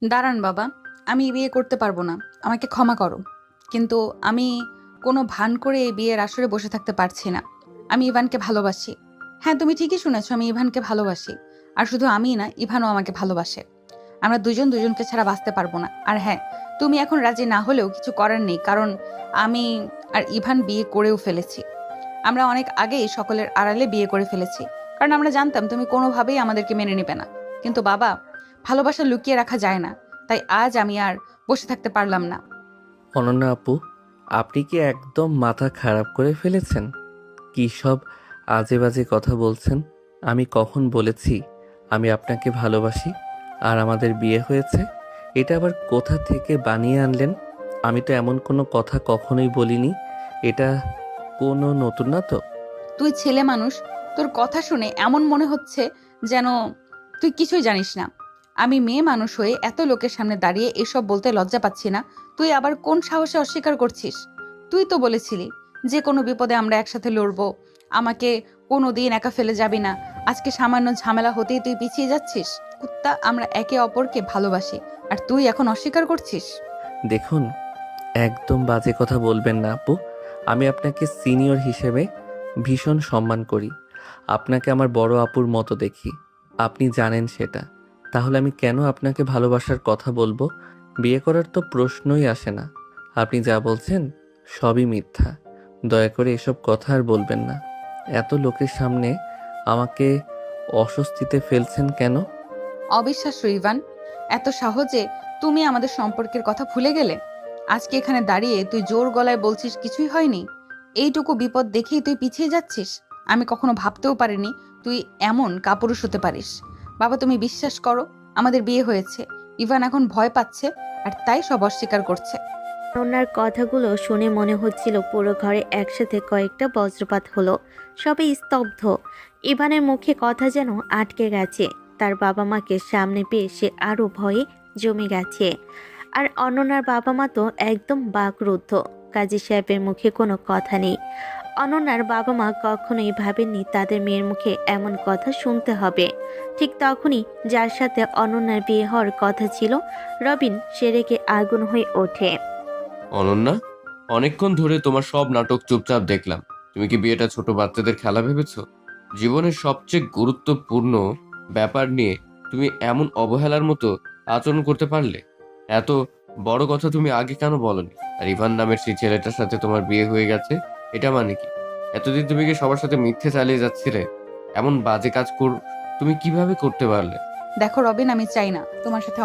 দাঁড়ান বাবা, আমি এই বিয়ে করতে পারবো না। আমাকে ক্ষমা করো। কিন্তু আমি কোনো ভান করে এই বিয়ের আসরে বসে থাকতে পারছি না। আমি ইভানকে ভালোবাসি। হ্যাঁ, তুমি ঠিকই শুনেছো, আমি ইভানকে ভালোবাসি। আর শুধু আমিই না, ইভানও আমাকে ভালোবাসে। আমরা দুজন দুজনকে ছাড়া বাঁচতে পারবো না। আর হ্যাঁ, তুমি এখন রাজি না হলেও কিছু করার নেই, কারণ আমি আর ইভান বিয়ে করেও ফেলেছি। আমরা অনেক আগেই সকলের আড়ালে বিয়ে করে ফেলেছি, কারণ আমরা জানতাম তুমি কোনোভাবেই আমাদেরকে মেনে নেবে না। কিন্তু বাবা, ভালোবাসা লুকিয়ে রাখা যায় না। তাই আজ আমি আর বসে থাকতে পারলাম না। অনন্যা আপু, আপনি কি একদম মাথা খারাপ করে ফেলেছেন? কী সব আজে বাজে কথা বলছেন? আমি কখন বলেছি আমি আপনাকে ভালোবাসি আর আমাদের বিয়ে হয়েছে? এটা আবার কোথা থেকে বানিয়ে আনলেন? আমি তো এমন কোনো কথা কখনোই বলিনি। এটা কোনো নতুন না তো? তুই ছেলে মানুষ, তোর কথা শুনে এমন মনে হচ্ছে যেন তুই কিছুই জানিস না। আমি মেয়ে মানুষ হয়ে এত লোকের সামনে দাঁড়িয়ে এসব বলতে লজ্জা পাচ্ছি না। তুই আবার কোন সাহসে অস্বীকার করছিস? তুই তো বলেছিলি যে কোনো বিপদে আমরা একসাথে লড়বো, আমাকে কোনো দিন একা ফেলে যাবি না। আজকে সামান্য ঝামেলা হতেই তুই পিছিয়ে যাচ্ছিস। কুত্তা, আমরা একে অপরকে ভালোবাসি, আর তুই এখন অস্বীকার করছিস? দেখুন, একদম বাজে কথা বলবেন না আপু। আমি আপনাকে সিনিয়র হিসেবে ভীষণ সম্মান করি। আপনাকে আমার বড় আপুর মতো দেখি। আপনি জানেন সেটা। তাহলে আমি কেন আপনাকে ভালোবাসার কথা বলবো? বিয়ে করার তো প্রশ্নই আসে না। আপনি যা বলছেন সবই মিথ্যা। দয়া করে এসব কথা আর বলবেন না। এত লোকের সামনে আমাকে অস্বস্তিতে ফেলছেন কেন? অবিশ্বাস্য ইভান, এত সহজে তুমি আমাদের সম্পর্কের কথা ভুলে গেলে? আজকে এখানে দাঁড়িয়ে তুই জোর গলায় বলছিস কিছুই হয়নি। এইটুকু বিপদ দেখেই তুই পিছিয়ে যাচ্ছিস। আমি কখনো ভাবতেও পারিনি তুই এমন কাপুরুষ হতে পারিস। বাবা, তুমি বিশ্বাস করো, আমাদের বিয়ে হয়েছে। ইভান এখন ভয় পাচ্ছে, আর তাই সব অস্বীকার করছে। ওনার কথাগুলো শুনে মনে হচ্ছিল পুরো ঘরে একসাথে কয়েকটা বজ্রপাত হলো। সবাই স্তব্ধ। ইভানের মুখে কথা যেন আটকে গেছে। তার বাবা মাকে সামনে পেয়ে সে আরো ভয়ে জমে গেছে। আর অনন্যার বাবা মা তো একদম বাকরুদ্ধ। কাজী সাহেবের মুখে কোনো কথা নেই। অনন্যার বাবা মা কখনোই ভাবেননি তাদের মেয়ের মুখে এমন কথা শুনতে হবে। ঠিক তখনই যার সাথে অনন্যার বিয়ে হওয়ার কথা ছিল, রবিন সে রেগে আগুন হয়ে ওঠে। অনন্যা, অনেকক্ষণ ধরে তোমার সব নাটক চুপচাপ দেখলাম। তুমি কি বিয়েটা ছোট বাচ্চাদের খেলা ভেবেছো? জীবনের সবচেয়ে গুরুত্বপূর্ণ ব্যাপার নিয়ে তুমি এমন অবহেলার মতো আচরণ করতে পারলে? এত বড় কথা তুমি আগে কেন বলনি? আর ইভান নামের সেই ছেলেটার সাথে তোমার বিয়ে হয়ে গেছে, এটা মানে কি? এতদিন তুমি কি সবার সাথে মিথ্যে চালিয়ে যাচ্ছিলে? এমন বাজে কাজ তুমি কিভাবে করতে পারলে? দেখো রবিন, আমি চাই না তোমার সাথে